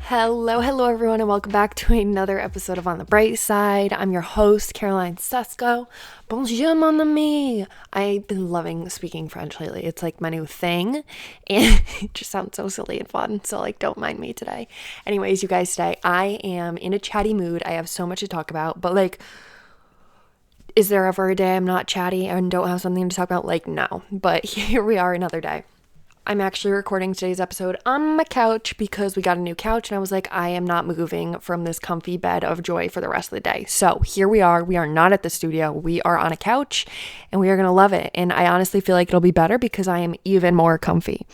Hello everyone, and welcome back to another episode of On the Bright Side. I'm your host, Caroline Sesko. Bonjour mon ami. I've been loving speaking French lately. It's like my new thing, and it just sounds so silly and fun, so don't mind me today. Anyways, you guys, today I am in a chatty mood. I have so much to talk about, but is there ever a day I'm not chatty and don't have something to talk about? No, but here we are another day. I'm actually recording today's episode on my couch because we got a new couch and I was like, I am not moving from this comfy bed of joy for the rest of the day. So here we are. We are not at the studio. We are on a couch and we are going to love it. And I honestly feel like it'll be better because I am even more comfy.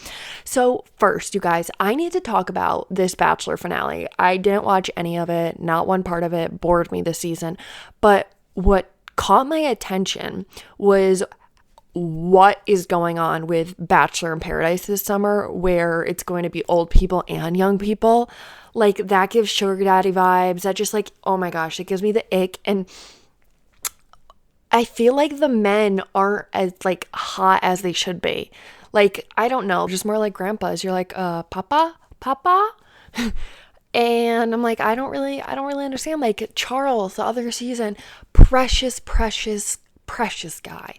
So first, you guys, I need to talk about this Bachelor finale. I didn't watch any of it. Not one part of it bored me this season. But what caught my attention was what is going on with Bachelor in Paradise this summer, where it's going to be old people and young people. That gives sugar daddy vibes. That just oh my gosh, it gives me the ick. And I feel like the men aren't as hot as they should be. I don't know, just more like grandpas. You're Papa? And I'm I don't really understand. Charles, the other season, precious guy.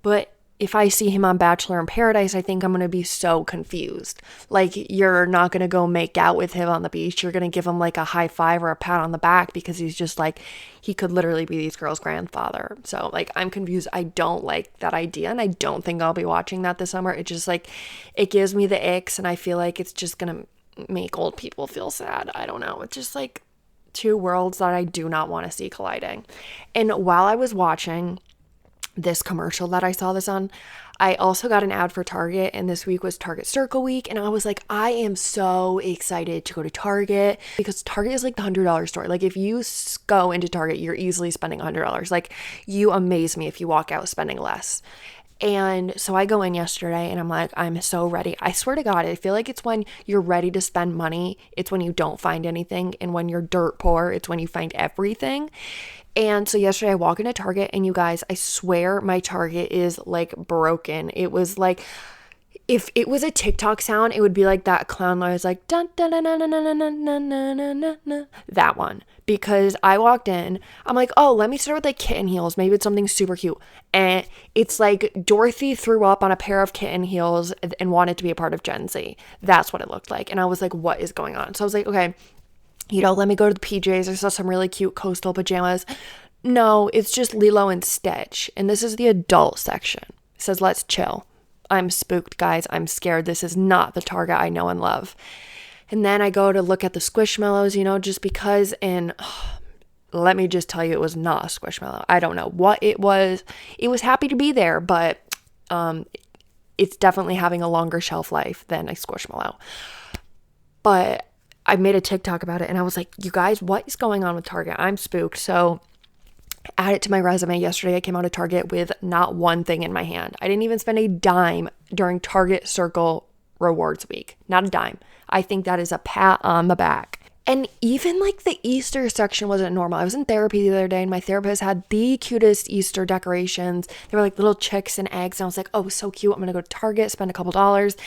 But if I see him on Bachelor in Paradise, I think I'm going to be so confused. You're not going to go make out with him on the beach. You're going to give him a high five or a pat on the back because he's just he could literally be these girls' grandfather. So I'm confused. I don't like that idea, and I don't think I'll be watching that this summer. It just it gives me the icks, and I feel like it's just going to make old people feel sad. I don't know. It's just two worlds that I do not want to see colliding. And while I was watching this commercial that I saw this on, I also got an ad for Target, and this week was Target Circle Week, and I was I am so excited to go to Target because Target is the $100 store. If you go into Target, you're easily spending $100. You amaze me if you walk out spending less. And so I go in yesterday and I'm so ready. I swear to God, I feel like it's when you're ready to spend money, it's when you don't find anything. And when you're dirt poor, it's when you find everything. And so yesterday I walk into Target, and you guys, I swear my Target is broken. It was if it was a TikTok sound, it would be that clown noise, dun dun dun dun dun dun dun dun dun dun dun, that one. Because I walked in, I'm oh, let me start with kitten heels. Maybe it's something super cute. And it's Dorothy threw up on a pair of kitten heels and wanted to be a part of Gen Z. That's what it looked like. And I was what is going on? So I was okay, let me go to the PJs. I saw some really cute coastal pajamas. No, it's just Lilo and Stitch. And this is the adult section. It says, let's chill. I'm spooked, guys. I'm scared. This is not the Target I know and love. And then I go to look at the Squishmallows, just because. And let me just tell you, it was not a Squishmallow. I don't know what it was. It was happy to be there, but it's definitely having a longer shelf life than a Squishmallow. But I made a TikTok about it, and I was you guys, what is going on with Target? I'm spooked. So add it to my resume. Yesterday I came out of Target with not one thing in my hand. I didn't even spend a dime during Target Circle Rewards Week. Not a dime. I think that is a pat on the back. And even the Easter section wasn't normal. I was in therapy the other day, and my therapist had the cutest Easter decorations. They were little chicks and eggs, and I was oh, so cute. I'm gonna go to Target, spend a couple dollars,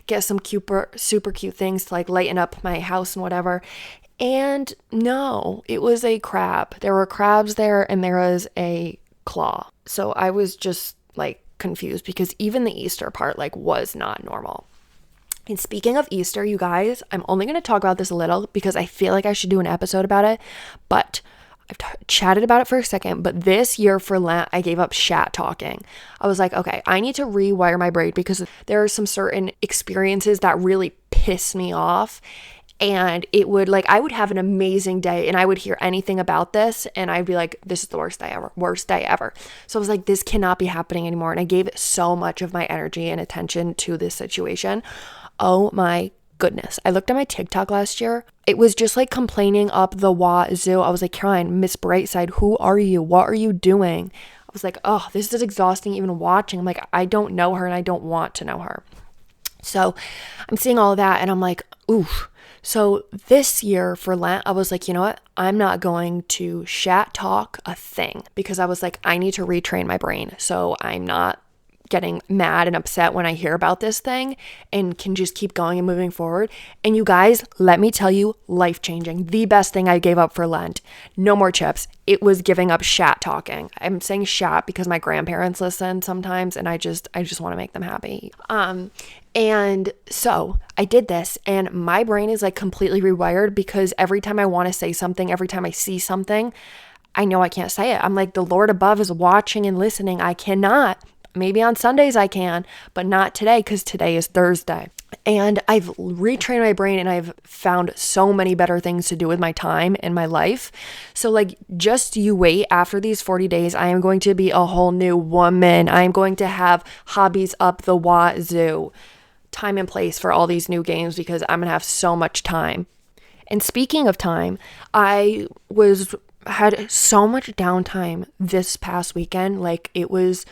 get some super cute things to lighten up my house and whatever. And no, it was a crab. There were crabs there, and there was a claw. So I was just confused because even the Easter part was not normal. And speaking of Easter, you guys, I'm only going to talk about this a little because I feel like I should do an episode about it, but I've chatted about it for a second. But this year for Lent, I gave up chat talking. I was okay, I need to rewire my brain because there are some certain experiences that really piss me off. And it would I would have an amazing day and I would hear anything about this and I'd be this is the worst day ever. So I was this cannot be happening anymore. And I gave so much of my energy and attention to this situation. Oh my goodness. I looked at my TikTok last year. It was just complaining up the wazoo. I was Caroline, Miss Brightside, who are you? What are you doing? I was oh, this is exhausting even watching. I'm I don't know her and I don't want to know her. So I'm seeing all of that and I'm oof. So this year for Lent, I was you know what? I'm not going to chat talk a thing because I was I need to retrain my brain. So I'm not getting mad and upset when I hear about this thing and can just keep going and moving forward. And you guys, let me tell you, life-changing. The best thing I gave up for Lent. No more chips. It was giving up shat talking. I'm saying shat because my grandparents listen sometimes and I just want to make them happy. And so I did this and my brain is like completely rewired because every time I want to say something, every time I see something, I know I can't say it. I'm like, the Lord above is watching and listening. I cannot. Maybe on Sundays I can, but not today because today is Thursday. And I've retrained my brain and I've found so many better things to do with my time and my life. So like, just you wait, after these 40 days, I am going to be a whole new woman. I am going to have hobbies up the wazoo, time and place for all these new games because I'm going to have so much time. And speaking of time, I had so much downtime this past weekend. Like, it was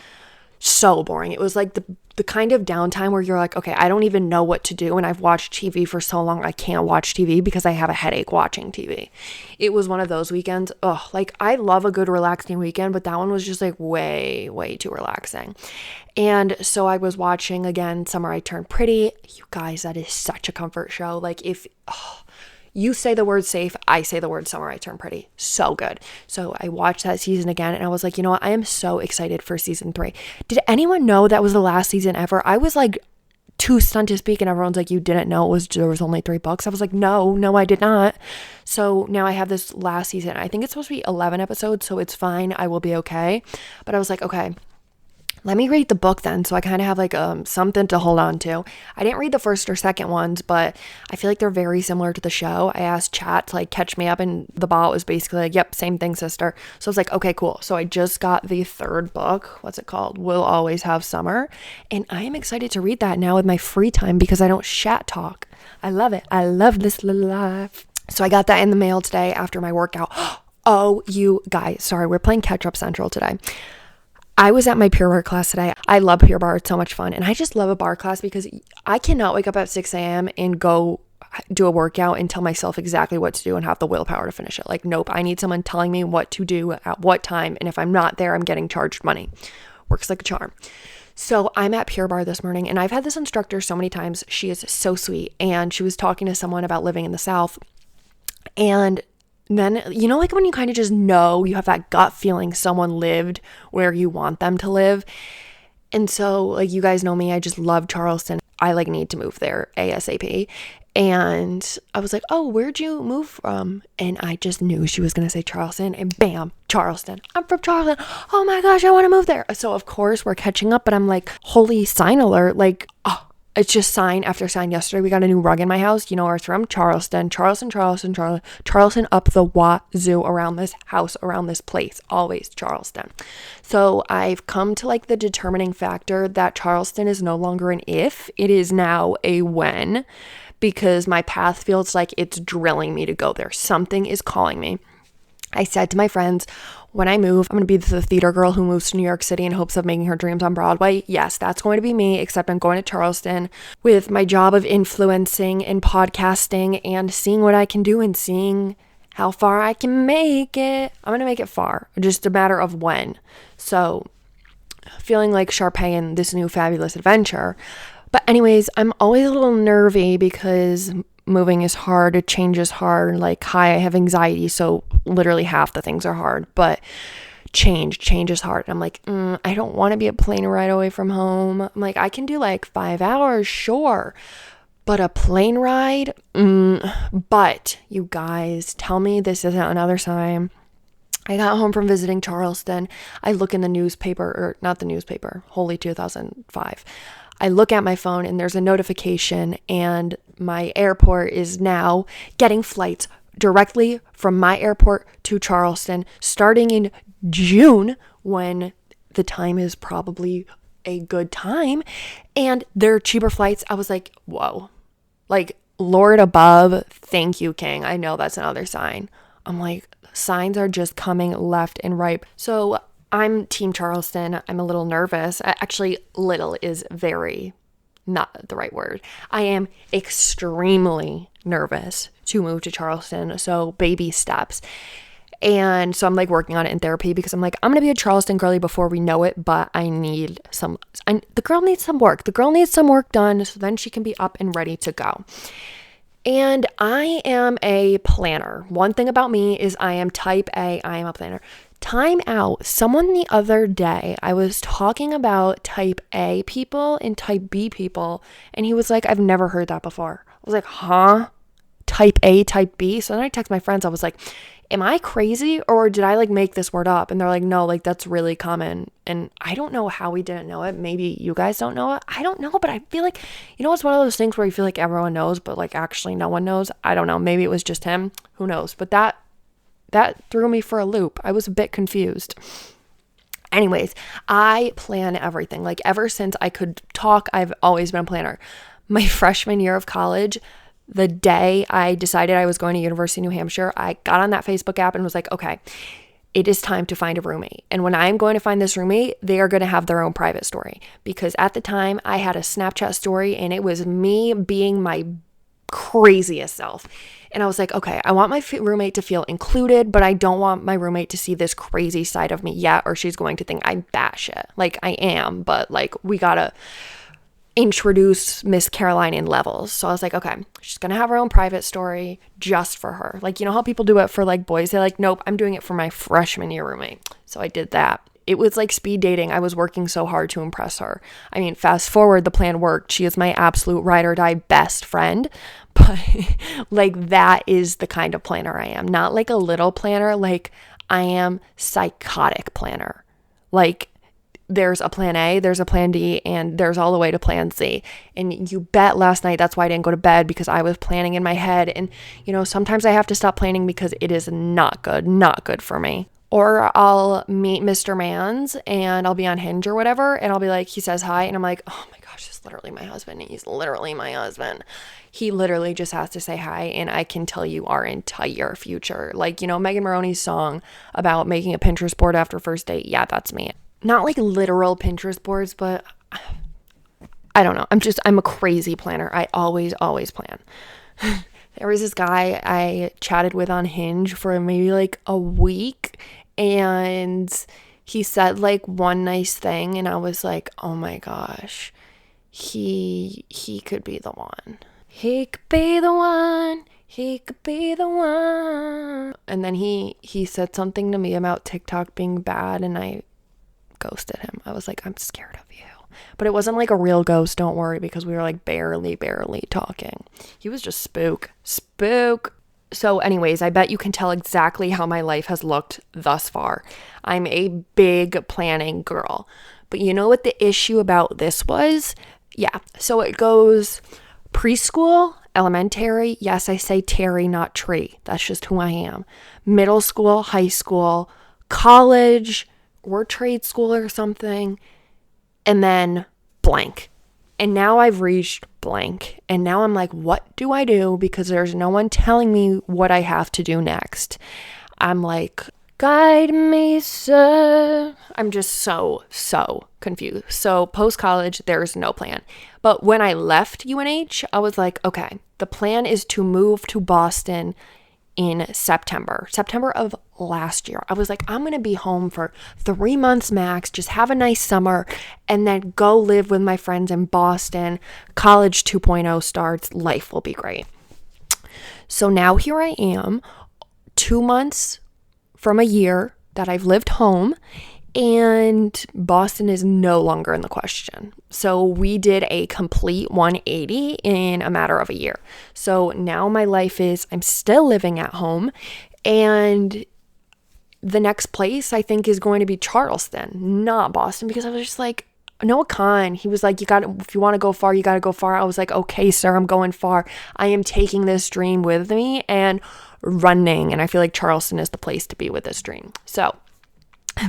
so boring. It was like the kind of downtime where you're like, okay, I don't even know what to do. And I've watched TV for so long, I can't watch TV because I have a headache watching TV. It was one of those weekends. Like, I love a good relaxing weekend, but that one was just like way, way too relaxing. And so I was watching again, Summer I Turned Pretty. You guys, that is such a comfort show. Like, if you say the word safe, I say the word Summer I Turned Pretty. So good. So I watched that season again and I was like, you know what? I am so excited for season 3. Did anyone know that was the last season ever? I was like too stunned to speak and everyone's like, you didn't know there was only 3 books? I was like, no, I did not. So now I have this last season. I think it's supposed to be 11 episodes, so it's fine. I will be okay. But I was like, okay, let me read the book then, so I kind of have like something to hold on to. I didn't read the first or second ones, but I feel like they're very similar to the show. I asked chat to like catch me up, and the bot was basically like, yep, same thing, sister. So I was like, okay, cool. So I just got the 3rd book. What's it called? We'll Always Have Summer. And I am excited to read that now with my free time because I don't chat talk. I love it. I love this little life. So I got that in the mail today after my workout. Oh, you guys, sorry, we're playing Catch Up Central today. I was at my Pure Barre class today. I love Pure Barre. It's so much fun. And I just love a barre class because I cannot wake up at 6 a.m. and go do a workout and tell myself exactly what to do and have the willpower to finish it. Like, nope, I need someone telling me what to do at what time. And if I'm not there, I'm getting charged money. Works like a charm. So I'm at Pure Barre this morning and I've had this instructor so many times. She is so sweet. And she was talking to someone about living in the South. And then, you know, like when you kind of just know, you have that gut feeling someone lived where you want them to live. And so, like, you guys know me, I just love Charleston. I like need to move there ASAP. And I was like, oh, where'd you move from? And I just knew she was going to say Charleston, and bam, Charleston. I'm from Charleston. Oh my gosh, I want to move there. So of course we're catching up, but I'm like, holy sign alert. Like, oh, it's just sign after sign. Yesterday, we got a new rug in my house. You know where it's from? Charleston up the wazoo, around this house, around this place. Always Charleston. So I've come to like the determining factor that Charleston is no longer an if. It is now a when, because my path feels like it's drilling me to go there. Something is calling me. I said to my friends, when I move, I'm going to be the theater girl who moves to New York City in hopes of making her dreams on Broadway. Yes, that's going to be me, except I'm going to Charleston with my job of influencing and podcasting and seeing what I can do and seeing how far I can make it. I'm going to make it far, just a matter of when. So feeling like Sharpay in this new fabulous adventure. But anyways, I'm always a little nervy because moving is hard, change is hard. Like, hi, I have anxiety, so literally half the things are hard. But change is hard. And I'm like, I don't want to be a plane ride away from home. I'm like, I can do like 5 hours, sure. But a plane ride, But you guys, tell me this isn't another sign. I got home from visiting Charleston. I look in the newspaper, or not the newspaper, holy 2005. I look at my phone and there's a notification, and my airport is now getting flights directly from my airport to Charleston starting in June, when the time is probably a good time, and they're cheaper flights. I was like, whoa, like, Lord above, thank you, King. I know that's another sign. I'm like, signs are just coming left and right. So I'm Team Charleston. I'm a little nervous. Actually, little is very not the right word. I am extremely nervous to move to Charleston. So baby steps. And so I'm like working on it in therapy because I'm like, I'm going to be a Charleston girly before we know it, but the girl needs some work. The girl needs some work done so then she can be up and ready to go. And I am a planner. One thing about me is I am type A. I am a planner. Time out. Someone the other day, I was talking about type A people and type B people, and he was like, I've never heard that before. I was like, huh? Type A, type B? So then I text my friends. I was like, am I crazy or did I like make this word up? And they're like, no, like that's really common. And I don't know how we didn't know it. Maybe you guys don't know it. I don't know, but I feel like, it's one of those things where you feel like everyone knows, but like actually no one knows. I don't know. Maybe it was just him. Who knows? But that threw me for a loop. I was a bit confused. Anyways, I plan everything. Like ever since I could talk, I've always been a planner. My freshman year of college, the day I decided I was going to University of New Hampshire, I got on that Facebook app and was like, okay, it is time to find a roommate. And when I'm going to find this roommate, they are going to have their own private story. Because at the time, I had a Snapchat story and it was me being my craziest self. And I was like, okay, I want my roommate to feel included, but I don't want my roommate to see this crazy side of me yet, or she's going to think I'm batshit. Like I am, but like we gotta introduce Miss Caroline in levels. So I was like, okay, she's gonna have her own private story just for her. Like, you know how people do it for like boys? They're like, nope, I'm doing it for my freshman year roommate. So I did that. It was like speed dating. I was working so hard to impress her. I mean, fast forward, the plan worked. She is my absolute ride or die best friend. But like that is the kind of planner I am. Not like a little planner. Like I am psychotic planner. Like there's a plan A, there's a plan D, and there's all the way to plan Z. And you bet last night that's why I didn't go to bed, because I was planning in my head. And, sometimes I have to stop planning because it is not good for me. Or I'll meet Mr. Mans and I'll be on Hinge or whatever, and I'll be like, he says hi, and I'm like, oh my gosh, this is literally my husband. He's literally my husband. He literally just has to say hi, and I can tell you our entire future. Like, Megan Maroney's song about making a Pinterest board after first date. Yeah, that's me. Not like literal Pinterest boards, but I don't know. I'm a crazy planner. I always plan. There was this guy I chatted with on Hinge for maybe like a week, and he said like one nice thing, and I was like, oh my gosh, he could be the one. He could be the one. He could be the one. And then he said something to me about TikTok being bad, and I ghosted him. I was like, I'm scared of you. But it wasn't like a real ghost, don't worry, because we were like barely talking. He was just spook. So anyways, I bet you can tell exactly how my life has looked thus far. I'm a big planning girl. But you know what the issue about this was? Yeah, so it goes preschool, elementary. Yes, I say Terry, not tree. That's just who I am. Middle school, high school, college, or trade school or something. And then blank. And now I've reached blank. And now I'm like, what do I do? Because there's no one telling me what I have to do next. I'm like, guide me, sir. I'm just so confused. So post-college, there's no plan. But when I left UNH, I was like, okay, the plan is to move to Boston in September of last year. I was like, I'm going to be home for 3 months max, just have a nice summer, and then go live with my friends in Boston. College 2.0 starts. Life will be great. So now here I am, 2 months from a year that I've lived home, and Boston is no longer in the question. So we did a complete 180 in a matter of a year. So now my life is, I'm still living at home, and the next place I think is going to be Charleston, not Boston, because I was just like, Noah Khan, he was like, if you want to go far, you got to go far. I was like, okay, sir, I'm going far. I am taking this dream with me and running. And I feel like Charleston is the place to be with this dream. So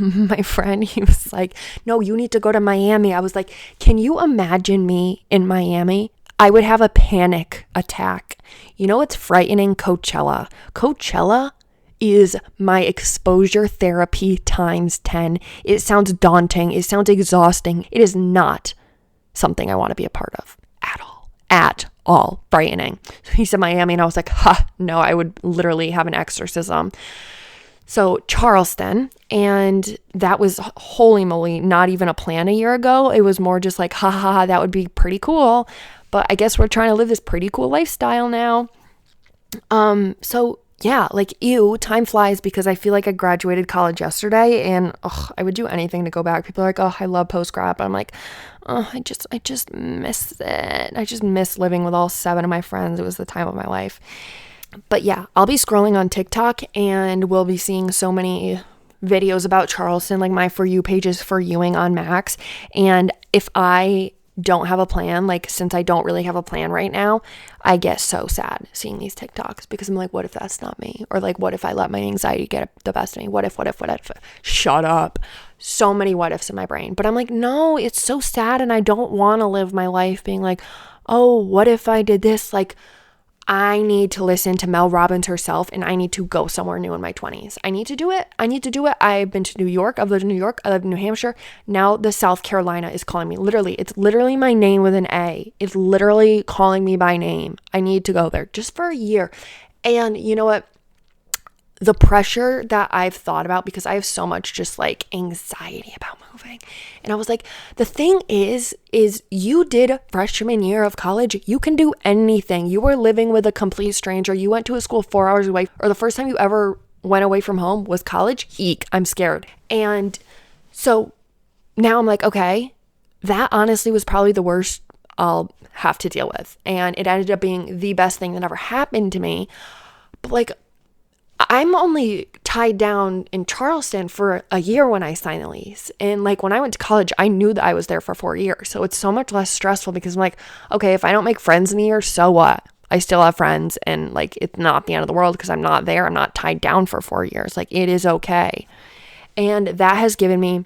my friend, he was like, no, you need to go to Miami. I was like, can you imagine me in Miami? I would have a panic attack. You know what's frightening? Coachella. Coachella is my exposure therapy times 10. It sounds daunting. It sounds exhausting. It is not something I want to be a part of at all. Frightening. So he said Miami, and I was like, no, I would literally have an exorcism. So Charleston, and that was, holy moly, not even a plan a year ago. It was more just like, ha ha ha, that would be pretty cool. But I guess we're trying to live this pretty cool lifestyle now. So yeah, like, ew, time flies, because I feel like I graduated college yesterday, and I would do anything to go back. People are like, oh, I love post-grad, but I'm like, oh, I just miss it. I just miss living with all 7 of my friends. It was the time of my life. But yeah, I'll be scrolling on TikTok, and we'll be seeing so many videos about Charleston. Like, my For You page is for youing on max. And if I don't have a plan, like, since I don't really have a plan right now, I get so sad seeing these TikToks, because I'm like, what if that's not me? Or like, what if I let my anxiety get the best of me? What if? Shut up. So many what ifs in my brain. But I'm like, no, it's so sad, and I don't want to live my life being like, oh, what if I did this? Like, I need to listen to Mel Robbins herself, and I need to go somewhere new in my 20s. I need to do it. I've been to New York. I've lived in New York. I live in New Hampshire. Now the South Carolina is calling me. Literally, it's literally my name with an A. It's literally calling me by name. I need to go there just for a year. And you know what? The pressure that I've thought about, because I have so much just like anxiety about moving. And I was like, the thing is you did freshman year of college. You can do anything. You were living with a complete stranger. You went to a school 4 hours away, or the first time you ever went away from home was college. Eek, I'm scared. And so now I'm like, okay, that honestly was probably the worst I'll have to deal with. And it ended up being the best thing that ever happened to me. But like, I'm only tied down in Charleston for a year when I signed the lease. And like, when I went to college, I knew that I was there for 4 years. So it's so much less stressful, because I'm like, okay, if I don't make friends in a year, so what? I still have friends, and like, it's not the end of the world, because I'm not there. I'm not tied down for 4 years. Like, it is okay. And that has given me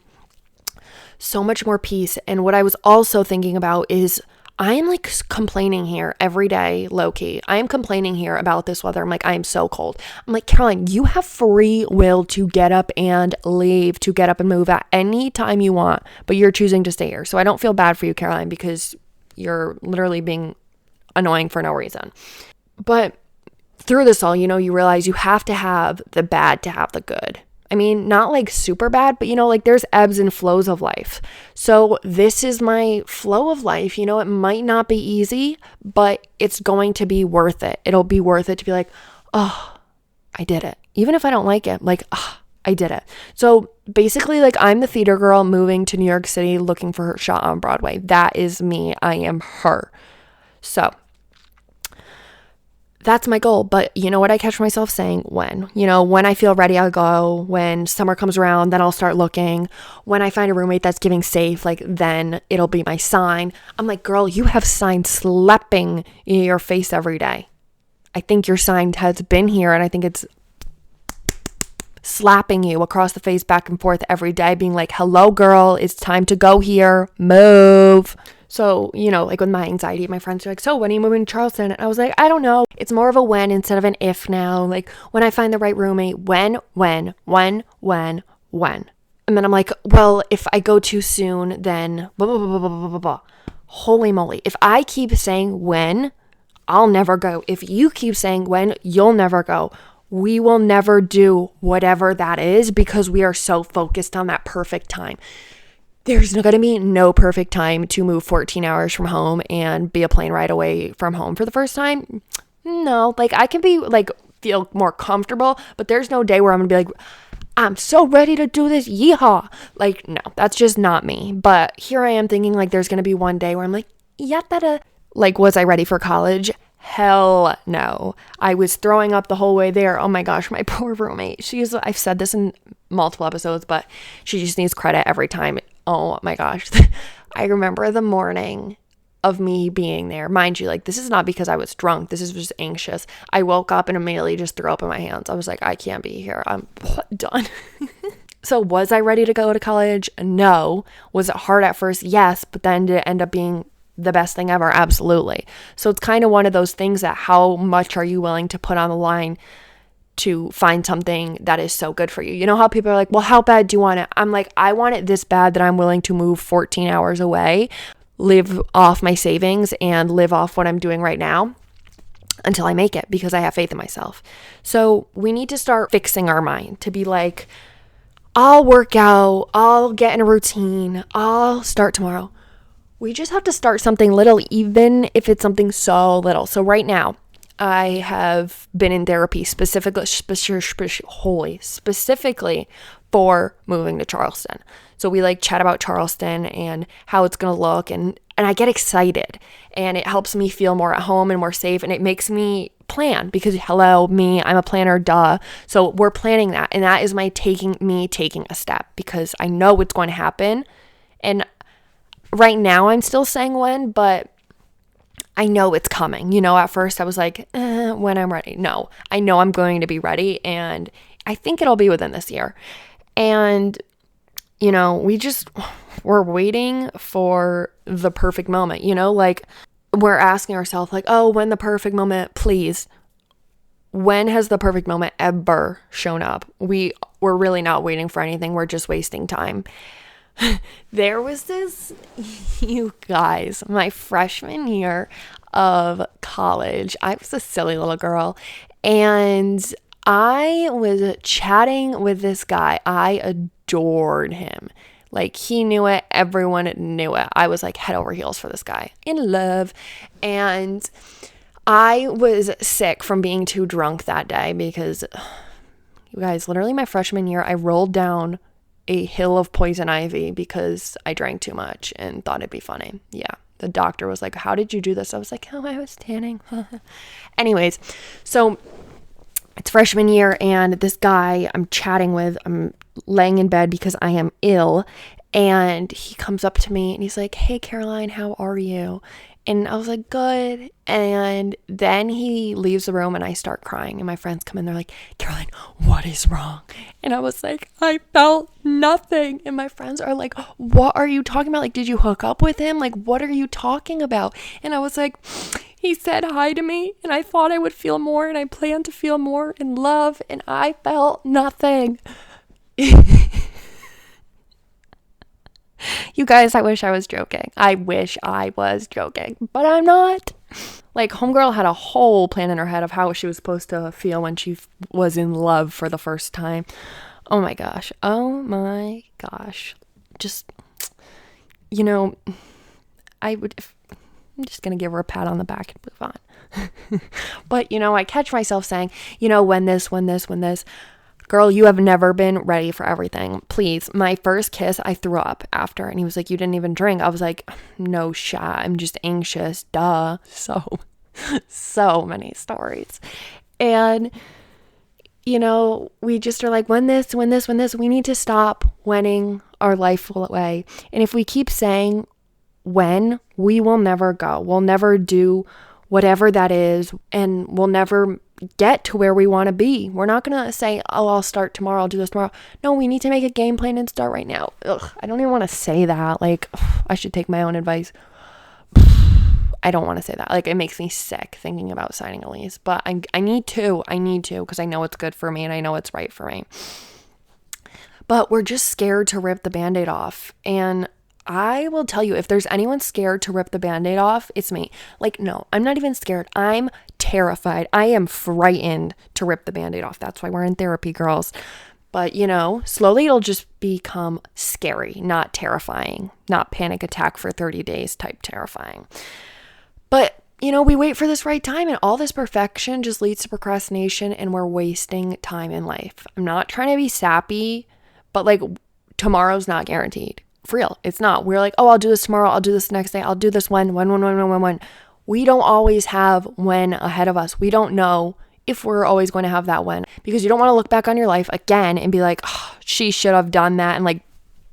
so much more peace. And what I was also thinking about is, I am like complaining here every day, low-key. I am complaining here about this weather. I'm like, I am so cold. I'm like, Caroline, you have free will to get up and leave, to get up and move at any time you want, but you're choosing to stay here. So I don't feel bad for you, Caroline, because you're literally being annoying for no reason. But through this all, you realize you have to have the bad to have the good. I mean, not like super bad, but like, there's ebbs and flows of life. So this is my flow of life. It might not be easy, but it's going to be worth it. It'll be worth it to be like, oh, I did it. Even if I don't like it, like, oh, I did it. So basically, like, I'm the theater girl moving to New York City looking for her shot on Broadway. That is me. I am her. So that's my goal. But you know what I catch myself saying? When I feel ready, I'll go. When summer comes around, then I'll start looking. When I find a roommate that's giving safe, like, then it'll be my sign. I'm like, girl, you have sign slapping in your face every day. I think your sign has been here, and I think it's slapping you across the face back and forth every day, being like, hello, girl, it's time to go here. Move. So, like, with my anxiety, my friends are like, so when are you moving to Charleston? And I was like, I don't know. It's more of a when instead of an if now. Like, when I find the right roommate, when. And then I'm like, well, if I go too soon, then blah, blah, blah, blah, blah, blah, blah. Holy moly. If I keep saying when, I'll never go. If you keep saying when, you'll never go. We will never do whatever that is, because we are so focused on that perfect time. There's going to be no perfect time to move 14 hours from home and be a plane ride away from home for the first time. No, like, I can be like, feel more comfortable, but there's no day where I'm going to be like, I'm so ready to do this. Yeehaw. Like, no, that's just not me. But here I am thinking, like, there's going to be one day where I'm like, yatta. Like, was I ready for college? Hell no. I was throwing up the whole way there. Oh my gosh, my poor roommate. I've said this in multiple episodes, but she just needs credit every time. Oh my gosh. I remember the morning of me being there. Mind you, like, this is not because I was drunk. This is just anxious. I woke up and immediately just threw up in my hands. I was like, I can't be here. I'm done. So was I ready to go to college? No. Was it hard at first? Yes. But then did it end up being the best thing ever? Absolutely. So it's kind of one of those things that, how much are you willing to put on the line to find something that is so good for you? You know how people are like, well, how bad do you want it? I'm like, I want it this bad that I'm willing to move 14 hours away, live off my savings, and live off what I'm doing right now. until I make it because I have faith in myself. So we need to start fixing our mind to be like, I'll work out, I'll get in a routine, I'll start tomorrow. We just have to start something little, even if it's something so little. So right now, I have been in therapy specifically for moving to Charleston. So we like chat about Charleston and how it's going to look, and I get excited, and it helps me feel more at home and more safe, and it makes me plan because hello, me, I'm a planner, duh. So we're planning that, and that is taking a step because I know it's going to happen. And right now I'm still saying when, but I know it's coming. You know, at first I was like, when I'm ready. No, I know I'm going to be ready, and I think it'll be within this year. And, you know, we're waiting for the perfect moment, you know, like we're asking ourselves like, oh, when the perfect moment, please. When has the perfect moment ever shown up? We're really not waiting for anything. We're just wasting time. There was this, you guys, my freshman year of college, I was a silly little girl, and I was chatting with this guy. I adored him. Like, he knew it. Everyone knew it. I was like head over heels for this guy, in love. And I was sick from being too drunk that day because, you guys, literally my freshman year, I rolled down a hill of poison ivy because I drank too much and thought it'd be funny. Yeah. The doctor was like, how did you do this? I was like, oh, I was tanning. Anyways, so it's freshman year, and this guy I'm chatting with, I'm laying in bed because I am ill, and he comes up to me and he's like, hey, Caroline, how are you? And I was like, good. And then he leaves the room and I start crying, and my friends come in, they're like, Caroline, what is wrong? And I was like, I felt nothing. And my friends are like, what are you talking about? Like, did you hook up with him? Like, what are you talking about? And I was like, he said hi to me, and I thought I would feel more, and I planned to feel more in love, and I felt nothing. You guys, I wish I was joking. I wish I was joking, but I'm not. Like, homegirl had a whole plan in her head of how she was supposed to feel when she was in love for the first time. Oh my gosh. Oh my gosh. Just, you know, I'm just going to give her a pat on the back and move on. But, you know, I catch myself saying, you know, when this. Girl, you have never been ready for everything. Please. My first kiss, I threw up after. And he was like, you didn't even drink. I was like, no shot. I'm just anxious. Duh. So many stories. And, you know, we just are like, when this. We need to stop winning our life away. And if we keep saying when, we will never go. We'll never do whatever that is. And we'll never get to where we want to be. We're not going to say, oh, I'll start tomorrow. I'll do this tomorrow. No, we need to make a game plan and start right now. Ugh, I don't even want to say that. Like, I should take my own advice. I don't want to say that. Like, it makes me sick thinking about signing a lease, but I need to because I know it's good for me and I know it's right for me. But we're just scared to rip the Band-Aid off. And I will tell you, if there's anyone scared to rip the Band-Aid off, it's me. Like, no, I'm not even scared. I'm terrified. I am frightened to rip the Band-Aid off. That's why we're in therapy, girls. But, you know, slowly it'll just become scary, not terrifying, not panic attack for 30 days type terrifying. But, you know, we wait for this right time, and all this perfection just leads to procrastination, and we're wasting time in life. I'm not trying to be sappy, but like, tomorrow's not guaranteed. For real, it's not. We're like, oh, I'll do this tomorrow. I'll do this next day. I'll do this when. We don't always have when ahead of us. We don't know if we're always going to have that when, because you don't want to look back on your life again and be like, oh, she should have done that, and like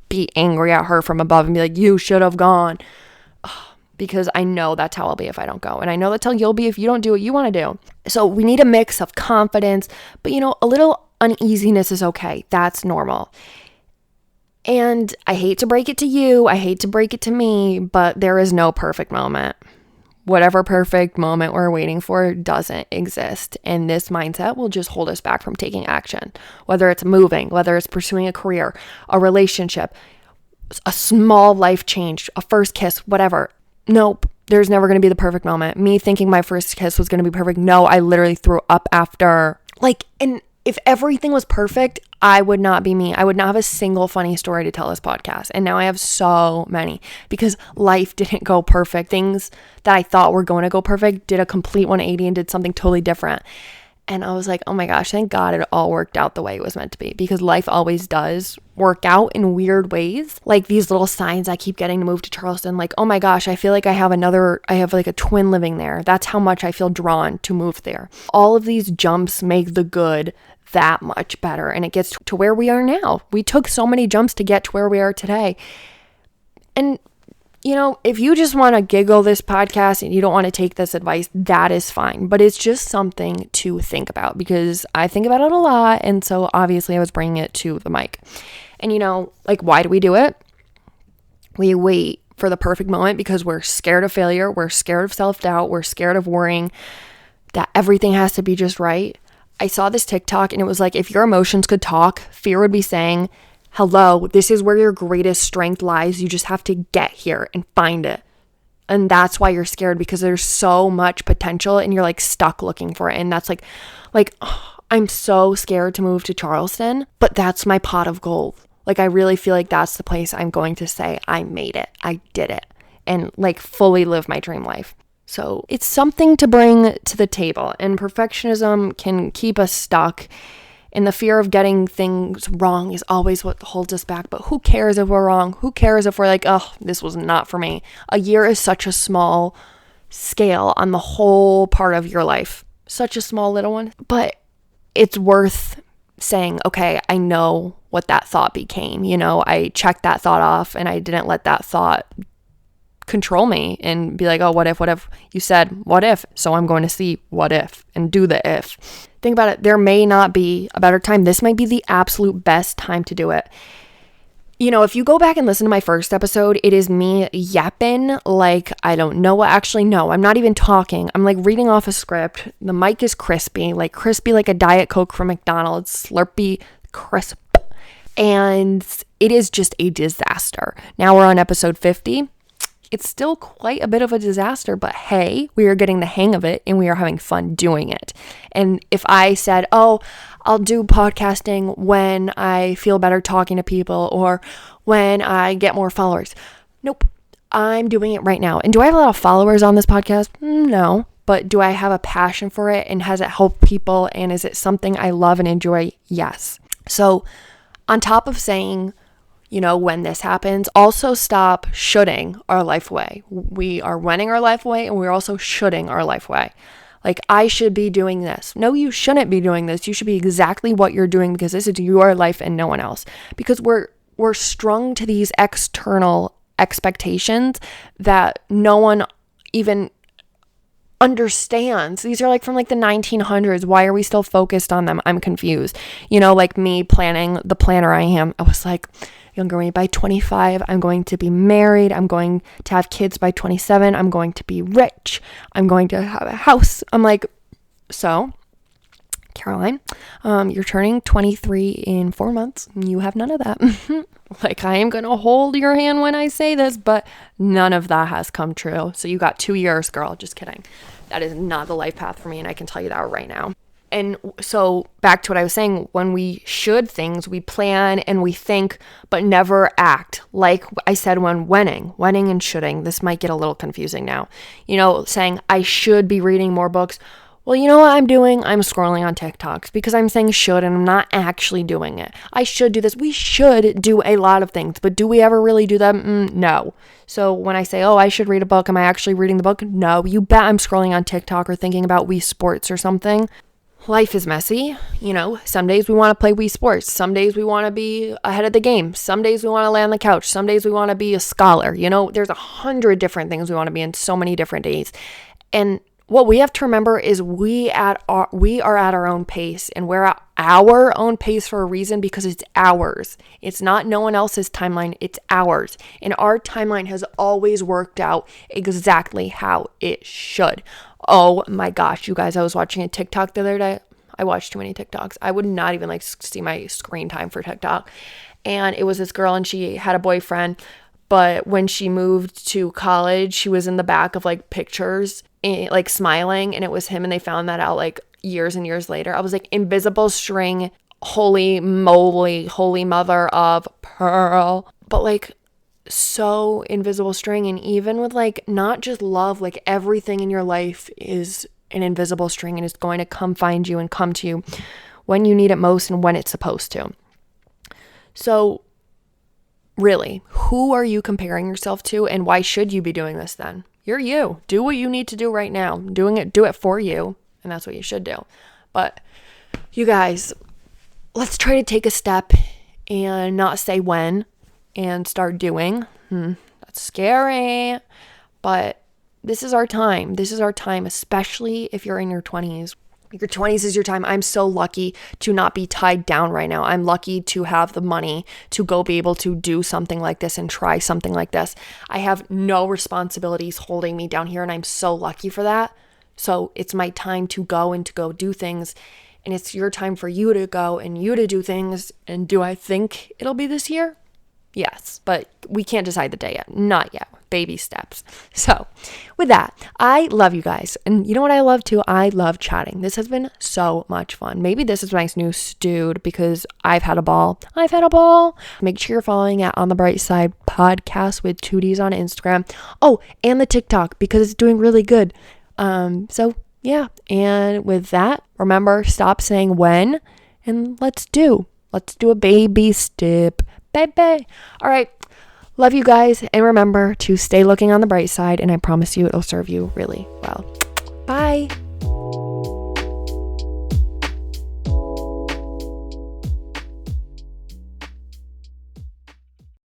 be angry at her from above and be like, you should have gone. Because I know that's how I'll be if I don't go. And I know that's how you'll be if you don't do what you want to do. So we need a mix of confidence, but you know, a little uneasiness is okay. That's normal. And I hate to break it to you, I hate to break it to me, but there is no perfect moment. Whatever perfect moment we're waiting for doesn't exist. And this mindset will just hold us back from taking action. Whether it's moving, whether it's pursuing a career, a relationship, a small life change, a first kiss, whatever. Nope. there's never going to be the perfect moment. Me thinking my first kiss was going to be perfect. No, I literally threw up after. And if everything was perfect, I would not be me. I would not have a single funny story to tell this podcast. And now I have so many because life didn't go perfect. Things that I thought were going to go perfect did a complete 180 and did something totally different. And I was like, oh my gosh, thank God it all worked out the way it was meant to be, because life always does work out in weird ways. Like these little signs I keep getting to move to Charleston, like, oh my gosh, I feel like I have like a twin living there. That's how much I feel drawn to move there. All of these jumps make the good that much better. And it gets to where we are now. We took so many jumps to get to where we are today. And if you just want to giggle this podcast and you don't want to take this advice, that is fine. But it's just something to think about, because I think about it a lot. And so obviously I was bringing it to the mic. And why do we do it? We wait for the perfect moment because we're scared of failure. We're scared of self-doubt. We're scared of worrying that everything has to be just right. I saw this TikTok and it was like, if your emotions could talk, fear would be saying, hello, this is where your greatest strength lies. You just have to get here and find it. And that's why you're scared, because there's so much potential and you're like stuck looking for it. And that's like, I'm so scared to move to Charleston, but that's my pot of gold. Like, I really feel like that's the place I'm going to say, I made it. I did it. And like fully live my dream life. So it's something to bring to the table. And perfectionism can keep us stuck. And the fear of getting things wrong is always what holds us back. But who cares if we're wrong? Who cares if we're like, oh, this was not for me? A year is such a small scale on the whole part of your life. Such a small little one. But it's worth saying, okay, I know what that thought became. I checked that thought off and I didn't let that thought control me and be like, oh, what if you said what if, so I'm going to see what if and do the if. Think about it. There may not be a better time. This might be the absolute best time to do it. If you go back and listen to my first episode, it is me yapping like I don't know what. Actually, no, I'm not even talking. I'm like reading off a script. The mic is crispy like a Diet Coke from McDonald's, slurpy, crisp. And it is just a disaster. Now we're on episode 50. It's still quite a bit of a disaster, but hey, we are getting the hang of it and we are having fun doing it. And if I said, oh, I'll do podcasting when I feel better talking to people or when I get more followers. Nope, I'm doing it right now. And do I have a lot of followers on this podcast? No, but do I have a passion for it, and has it helped people, and is it something I love and enjoy? Yes. So on top of saying, when this happens, also stop shoulding our life away. We are winning our life away, and we're also shoulding our life away. Like, I should be doing this. No, you shouldn't be doing this. You should be exactly what you're doing, because this is your life and no one else. Because we're strung to these external expectations that no one even understands. These are like from like the 1900s. Why are we still focused on them? I'm confused. Like me planning the planner I am. I was like, younger me, by 25, I'm going to be married. I'm going to have kids by 27. I'm going to be rich. I'm going to have a house. I'm like, so Caroline, you're turning 23 in 4 months. You have none of that. Like, I am going to hold your hand when I say this, but none of that has come true. So you got 2 years, girl. Just kidding. That is not the life path for me, and I can tell you that right now. And so back to what I was saying, when we should things, we plan and we think, but never act. Like I said, when winning and shoulding, this might get a little confusing now. Saying I should be reading more books. Well, you know what I'm doing? I'm scrolling on TikToks because I'm saying should and I'm not actually doing it. I should do this. We should do a lot of things, but do we ever really do them? No. So when I say, oh, I should read a book, am I actually reading the book? No, you bet I'm scrolling on TikTok or thinking about Wii Sports or something. Life is messy. Some days we want to play Wii Sports. Some days we want to be ahead of the game. Some days we want to lay on the couch. Some days we want to be a scholar. There's 100 different things we want to be in so many different days. And what we have to remember is we are at our own pace, and we're at our own pace for a reason, because it's ours. It's not no one else's timeline. It's ours. And our timeline has always worked out exactly how it should. Oh my gosh, you guys, I was watching a TikTok the other day. I watched too many TikToks. I would not even see my screen time for TikTok. And it was this girl, and she had a boyfriend, But when she moved to college, she was in the back of like pictures, like smiling, and it was him, and they found that out like years and years later. I was like, invisible string, holy moly, holy mother of pearl. But like, so invisible string. And even with like not just love, like everything in your life is an invisible string and is going to come find you and come to you when you need it most and when it's supposed to. So really, who are you comparing yourself to, and why should you be doing this then? You're you. Do what you need to do right now. Do it for you, and that's what you should do. But you guys, let's try to take a step and not say when and start doing. That's scary, but this is our time. This is our time, especially if you're in your 20s. Your 20s is your time. I'm so lucky to not be tied down right now. I'm lucky to have the money to go be able to do something like this and try something like this. I have no responsibilities holding me down here, and I'm so lucky for that. So it's my time to go and to go do things. And it's your time for you to go and you to do things. And do I think it'll be this year? Yes, but we can't decide the day yet. Not yet. Baby steps. So with that, I love you guys. And you know what I love too? I love chatting. This has been so much fun. Maybe this is my new stewed because I've had a ball. Make sure you're following at On the Bright Side podcast with 2Ds on Instagram. Oh, and the TikTok because it's doing really good. So yeah. And with that, remember, stop saying when and let's do a baby step. Baby. All right. Love you guys. And remember to stay looking on the bright side. And I promise you it'll serve you really well. Bye.